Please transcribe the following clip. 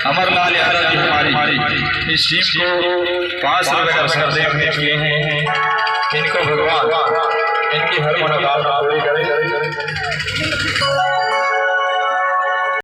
अमरलाल यादव जी हमारी इस टीम को 5 रुपए का सरदेव किए हैं। इनको भगवान इनकी हर मनोकामना पूरी करे।